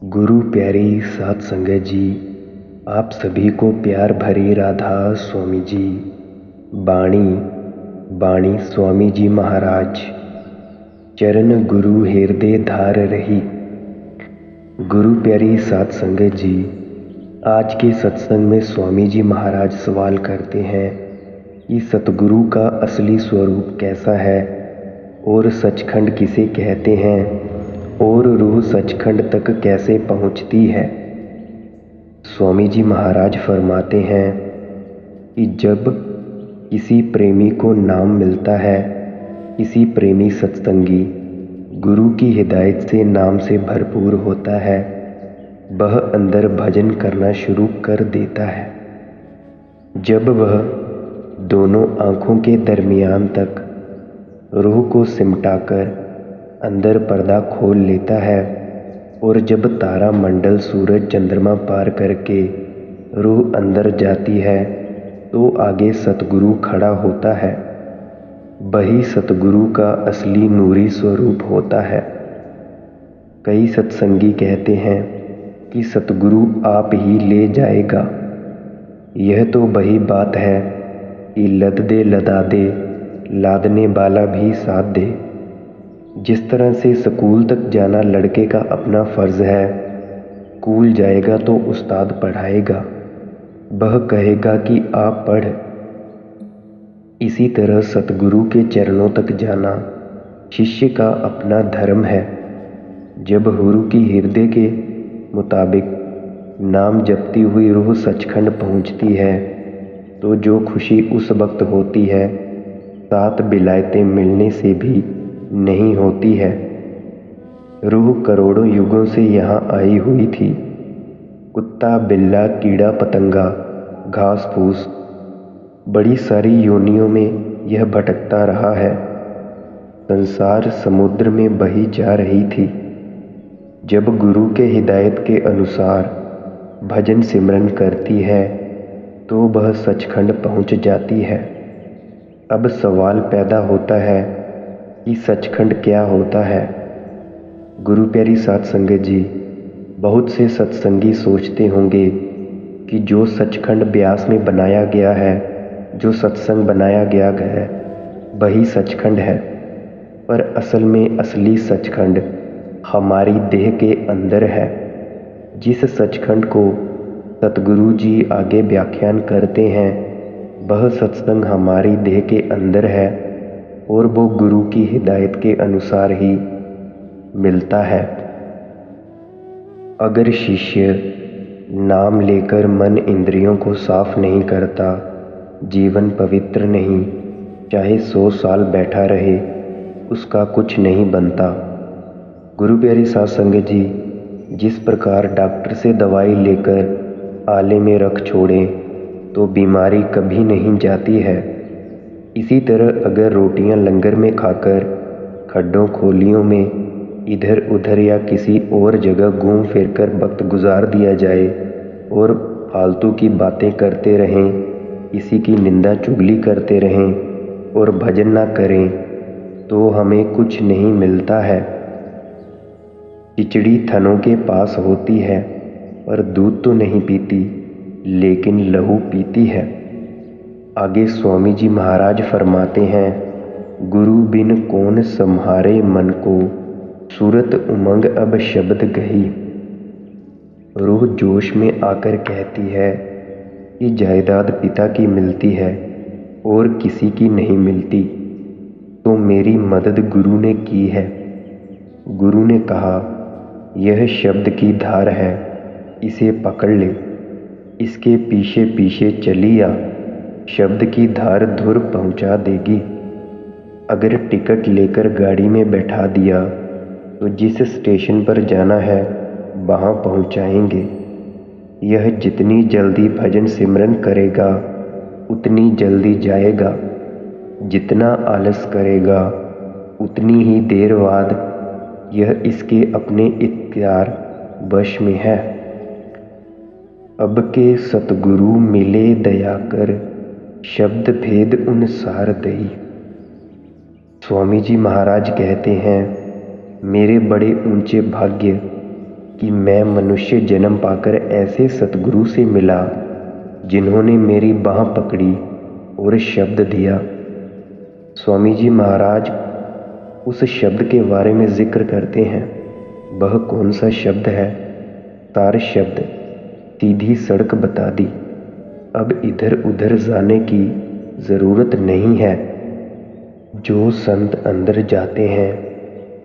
गुरु प्यारी साध संगत जी, आप सभी को प्यार भरी राधा स्वामी जी। बाणी बाणी स्वामी जी महाराज। चरण गुरु हृदय धार रही। गुरु प्यारी साध संगत जी, आज के सत्संग में स्वामी जी महाराज सवाल करते हैं कि सतगुरु का असली स्वरूप कैसा है और सचखंड किसे कहते हैं और रूह सचखंड तक कैसे पहुंचती है। स्वामी जी महाराज फरमाते हैं कि जब किसी प्रेमी को नाम मिलता है, किसी प्रेमी सत्संगी गुरु की हिदायत से नाम से भरपूर होता है, वह अंदर भजन करना शुरू कर देता है। जब वह दोनों आँखों के दरमियान तक रूह को सिमटाकर अंदर पर्दा खोल लेता है और जब तारा मंडल सूरज चंद्रमा पार करके रूह अंदर जाती है तो आगे सतगुरु खड़ा होता है। वही सतगुरु का असली नूरी स्वरूप होता है। कई सत्संगी कहते हैं कि सतगुरु आप ही ले जाएगा। यह तो वही बात है कि लद दे लदा दे, लादने वाला भी साथ दे। जिस तरह से स्कूल तक जाना लड़के का अपना फ़र्ज़ है, स्कूल जाएगा तो उस्ताद पढ़ाएगा, वह कहेगा कि आप पढ़। इसी तरह सतगुरु के चरणों तक जाना शिष्य का अपना धर्म है। जब गुरु की हृदय के मुताबिक नाम जपती हुई रूह सचखंड पहुंचती है तो जो खुशी उस वक्त होती है, 7 विलायतें मिलने से भी नहीं होती है। रूह करोड़ों युगों से यहाँ आई हुई थी। कुत्ता, बिल्ला, कीड़ा, पतंगा, घास फूस, बड़ी सारी योनियों में यह भटकता रहा है। संसार समुद्र में बही जा रही थी। जब गुरु के हिदायत के अनुसार भजन सिमरन करती है तो वह सचखंड पहुँच जाती है। अब सवाल पैदा होता है कि सचखंड क्या होता है। गुरु प्यारी साध संगत जी, बहुत से सत्संगी सोचते होंगे कि जो सचखंड ब्यास में बनाया गया है, जो सत्संग बनाया गया है, वही सचखंड है। पर असल में असली सचखंड हमारी देह के अंदर है। जिस सचखंड को सतगुरु जी आगे व्याख्यान करते हैं, वह सत्संग हमारी देह के अंदर है और वो गुरु की हिदायत के अनुसार ही मिलता है। अगर शिष्य नाम लेकर मन इंद्रियों को साफ नहीं करता, जीवन पवित्र नहीं, चाहे 100 साल बैठा रहे, उसका कुछ नहीं बनता। गुरु प्यारी साध संगत जी, जिस प्रकार डॉक्टर से दवाई लेकर आले में रख छोड़ें तो बीमारी कभी नहीं जाती है, इसी तरह अगर रोटियां लंगर में खाकर खड्डों खोलियों में इधर उधर या किसी और जगह घूम फिर कर वक्त गुजार दिया जाए और फालतू की बातें करते रहें, किसी की निंदा चुगली करते रहें और भजन ना करें तो हमें कुछ नहीं मिलता है। खिचड़ी थनों के पास होती है पर दूध तो नहीं पीती, लेकिन लहू पीती है। आगे स्वामी जी महाराज फरमाते हैं, गुरु बिन कौन सम्हारे मन को, सूरत उमंग अब शब्द गही। रूह जोश में आकर कहती है कि जायदाद पिता की मिलती है और किसी की नहीं मिलती, तो मेरी मदद गुरु ने की है। गुरु ने कहा, यह शब्द की धार है, इसे पकड़ ले, इसके पीछे पीछे चली आ, शब्द की धार धुर पहुंचा देगी। अगर टिकट लेकर गाड़ी में बैठा दिया तो जिस स्टेशन पर जाना है वहां पहुंचाएंगे। यह जितनी जल्दी भजन सिमरन करेगा उतनी जल्दी जाएगा, जितना आलस करेगा उतनी ही देर बाद यह इसके अपने इख्तियार वश में है। अब के सतगुरु मिले दया कर, शब्द भेद उन सार दई। स्वामी जी महाराज कहते हैं, मेरे बड़े ऊंचे भाग्य कि मैं मनुष्य जन्म पाकर ऐसे सतगुरु से मिला जिन्होंने मेरी बाँह पकड़ी और शब्द दिया। स्वामी जी महाराज उस शब्द के बारे में जिक्र करते हैं। वह कौन सा शब्द है? तार शब्द, सीधी सड़क बता दी। अब इधर उधर जाने की ज़रूरत नहीं है। जो संत अंदर जाते हैं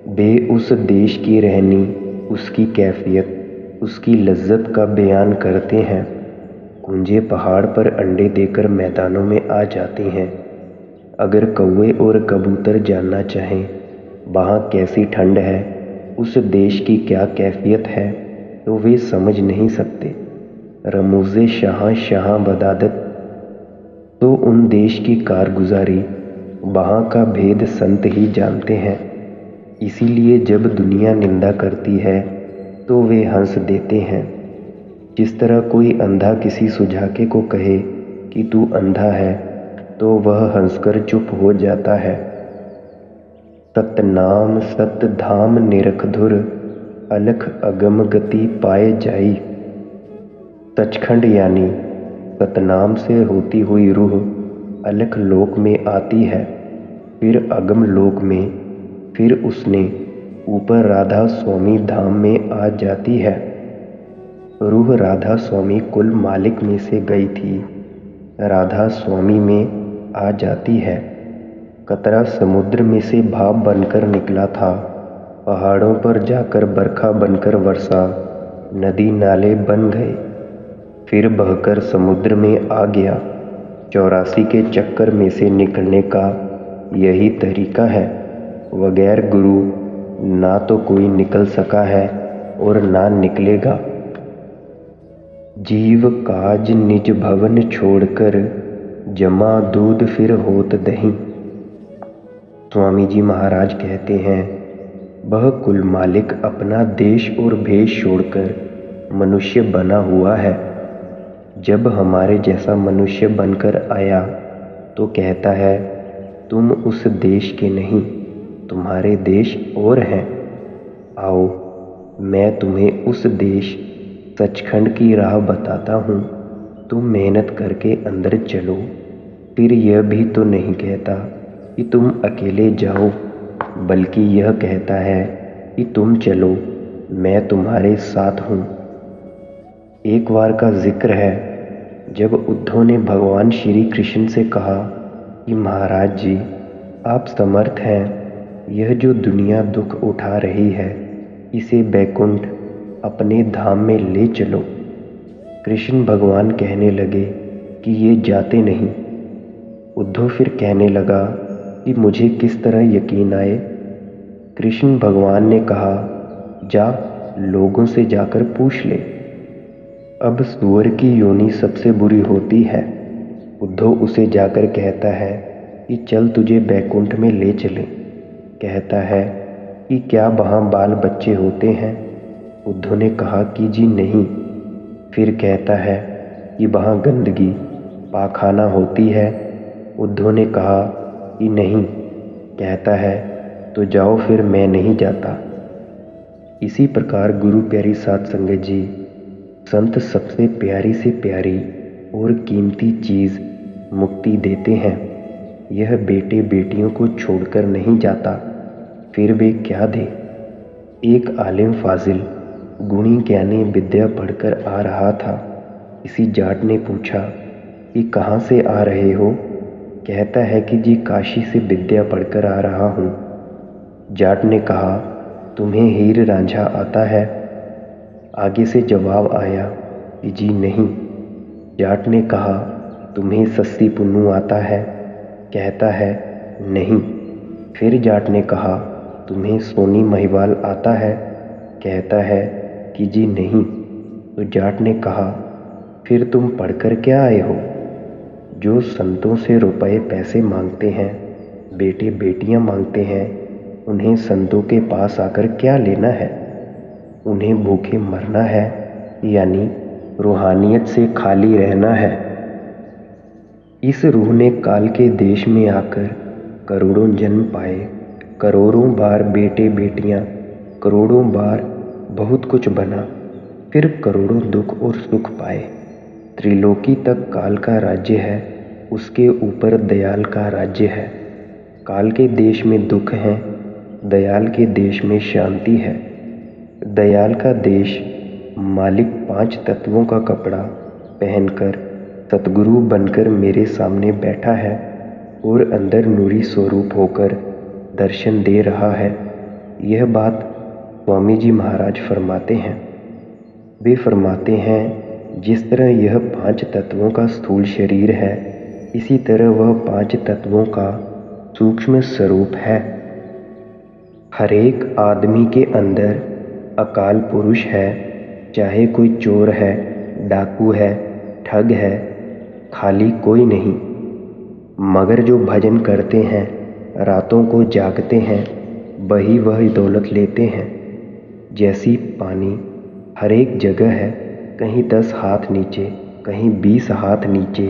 वे उस देश की रहनी, उसकी कैफियत, उसकी लज्जत का बयान करते हैं। कुंजे पहाड़ पर अंडे देकर मैदानों में आ जाते हैं। अगर कौवे और कबूतर जानना चाहें वहाँ कैसी ठंड है, उस देश की क्या कैफियत है, तो वे समझ नहीं सकते। रमूज़े शाह शाह बदादत, तो उन देश की कारगुजारी, वहाँ का भेद संत ही जानते हैं। इसीलिए जब दुनिया निंदा करती है तो वे हंस देते हैं। जिस तरह कोई अंधा किसी सुजाके को कहे कि तू अंधा है तो वह हंसकर चुप हो जाता है। सतनाम सत धाम निरखधुर, अलख अगम गति पाए जाई। सचखंड यानी सतनाम से होती हुई रूह अलख लोक में आती है, फिर अगम लोक में, फिर उसने ऊपर राधा स्वामी धाम में आ जाती है। रूह राधा स्वामी कुल मालिक में से गई थी, राधा स्वामी में आ जाती है। कतरा समुद्र में से भाप बनकर निकला था, पहाड़ों पर जाकर बरखा बनकर वर्षा, नदी नाले बन गए, फिर बहकर समुद्र में आ गया। 84 के चक्कर में से निकलने का यही तरीका है। बगैर गुरु ना तो कोई निकल सका है और ना निकलेगा। जीव काज निज भवन छोड़कर, जमा दूध फिर होत दही। स्वामी जी महाराज कहते हैं, वह कुल मालिक अपना देश और भेष छोड़कर मनुष्य बना हुआ है। जब हमारे जैसा मनुष्य बनकर आया तो कहता है, तुम उस देश के नहीं, तुम्हारे देश और हैं। आओ मैं तुम्हें उस देश सचखंड की राह बताता हूँ, तुम मेहनत करके अंदर चलो। फिर यह भी तो नहीं कहता कि तुम अकेले जाओ, बल्कि यह कहता है कि तुम चलो, मैं तुम्हारे साथ हूँ। एक बार का जिक्र है जब उद्धव ने भगवान श्री कृष्ण से कहा कि महाराज जी आप समर्थ हैं, यह जो दुनिया दुख उठा रही है इसे बैकुंठ अपने धाम में ले चलो। कृष्ण भगवान कहने लगे कि ये जाते नहीं। उद्धव फिर कहने लगा कि मुझे किस तरह यकीन आए। कृष्ण भगवान ने कहा, जा लोगों से जाकर पूछ ले। अब सूअर की योनि सबसे बुरी होती है। उद्धव उसे जाकर कहता है कि चल तुझे बैकुंठ में ले चलें। कहता है कि क्या वहाँ बाल बच्चे होते हैं? उद्धव ने कहा कि जी नहीं। फिर कहता है कि वहाँ गंदगी पाखाना होती है। उद्धव ने कहा कि नहीं। कहता है तो जाओ, फिर मैं नहीं जाता। इसी प्रकार गुरु प्यारी साध संगत जी, संत सबसे प्यारी से प्यारी और कीमती चीज़ मुक्ति देते हैं। यह बेटे बेटियों को छोड़कर नहीं जाता, फिर वे क्या दे। एक आलिम फाजिल गुणी ज्ञानी विद्या पढ़कर आ रहा था। किसी जाट ने पूछा कि कहाँ से आ रहे हो? कहता है कि जी काशी से विद्या पढ़कर आ रहा हूँ। जाट ने कहा, तुम्हें हीर रांझा आता है? आगे से जवाब आया कि जी नहीं। जाट ने कहा, तुम्हें सस्सी पुन्नू आता है? कहता है नहीं। फिर जाट ने कहा, तुम्हें सोनी महिवाल आता है? कहता है कि जी नहीं। तो जाट ने कहा, फिर तुम पढ़कर क्या आए हो? जो संतों से रुपए पैसे मांगते हैं, बेटे बेटियां मांगते हैं, उन्हें संतों के पास आकर क्या लेना है? उन्हें भूखे मरना है, यानी रूहानियत से खाली रहना है। इस रूह ने काल के देश में आकर करोड़ों जन्म पाए, करोड़ों बार बेटे बेटियां, करोड़ों बार बहुत कुछ बना, फिर करोड़ों दुख और सुख पाए। त्रिलोकी तक काल का राज्य है, उसके ऊपर दयाल का राज्य है। काल के देश में दुख है, दयाल के देश में शांति है। दयाल का देश मालिक 5 तत्वों का कपड़ा पहनकर सतगुरु बनकर मेरे सामने बैठा है और अंदर नूरी स्वरूप होकर दर्शन दे रहा है। यह बात स्वामी जी महाराज फरमाते हैं। वे फरमाते हैं, जिस तरह यह 5 तत्वों का स्थूल शरीर है, इसी तरह वह 5 तत्वों का सूक्ष्म स्वरूप है। हर एक आदमी के अंदर अकाल पुरुष है, चाहे कोई चोर है, डाकू है, ठग है, खाली कोई नहीं। मगर जो भजन करते हैं, रातों को जागते हैं, वही दौलत लेते हैं। जैसी पानी हर एक जगह है, कहीं 10 हाथ नीचे, कहीं 20 हाथ नीचे,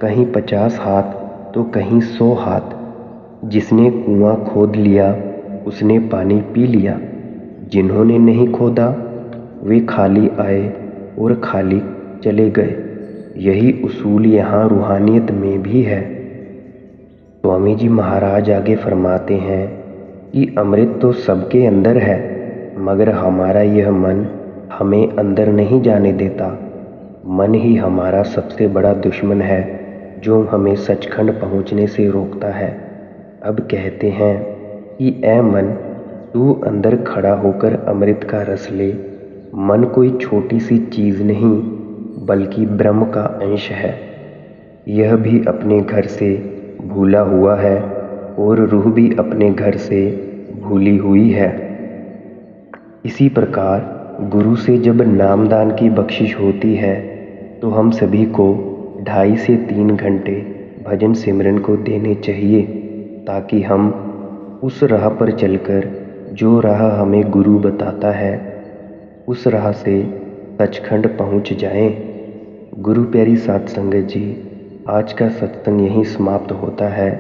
कहीं 50 हाथ तो कहीं 100 हाथ। जिसने कुआं खोद लिया उसने पानी पी लिया, जिन्होंने नहीं खोदा वे खाली आए और खाली चले गए। यही उसूल यहाँ रूहानियत में भी है। स्वामी जी महाराज आगे फरमाते हैं कि अमृत तो सबके अंदर है, मगर हमारा यह मन हमें अंदर नहीं जाने देता। मन ही हमारा सबसे बड़ा दुश्मन है, जो हमें सचखंड पहुँचने से रोकता है। अब कहते हैं कि ऐ मन, तू अंदर खड़ा होकर अमृत का रस ले। मन कोई छोटी सी चीज़ नहीं, बल्कि ब्रह्म का अंश है। यह भी अपने घर से भूला हुआ है और रूह भी अपने घर से भूली हुई है। इसी प्रकार गुरु से जब नामदान की बख्शिश होती है, तो हम सभी को 2.5 से 3 घंटे भजन सिमरन को देने चाहिए, ताकि हम उस राह पर चलकर, जो राह हमें गुरु बताता है, उस राह से सचखंड पहुंच जाएं। गुरु प्यारी साध संगत जी, आज का सत्संग यहीं समाप्त होता है।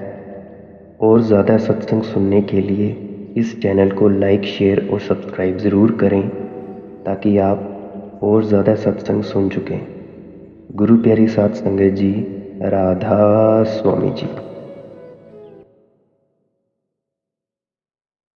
और ज़्यादा सत्संग सुनने के लिए इस चैनल को लाइक, शेयर और सब्सक्राइब ज़रूर करें, ताकि आप और ज़्यादा सत्संग सुन चुकें। गुरु प्यारी साध संगत जी, राधा स्वामी जी।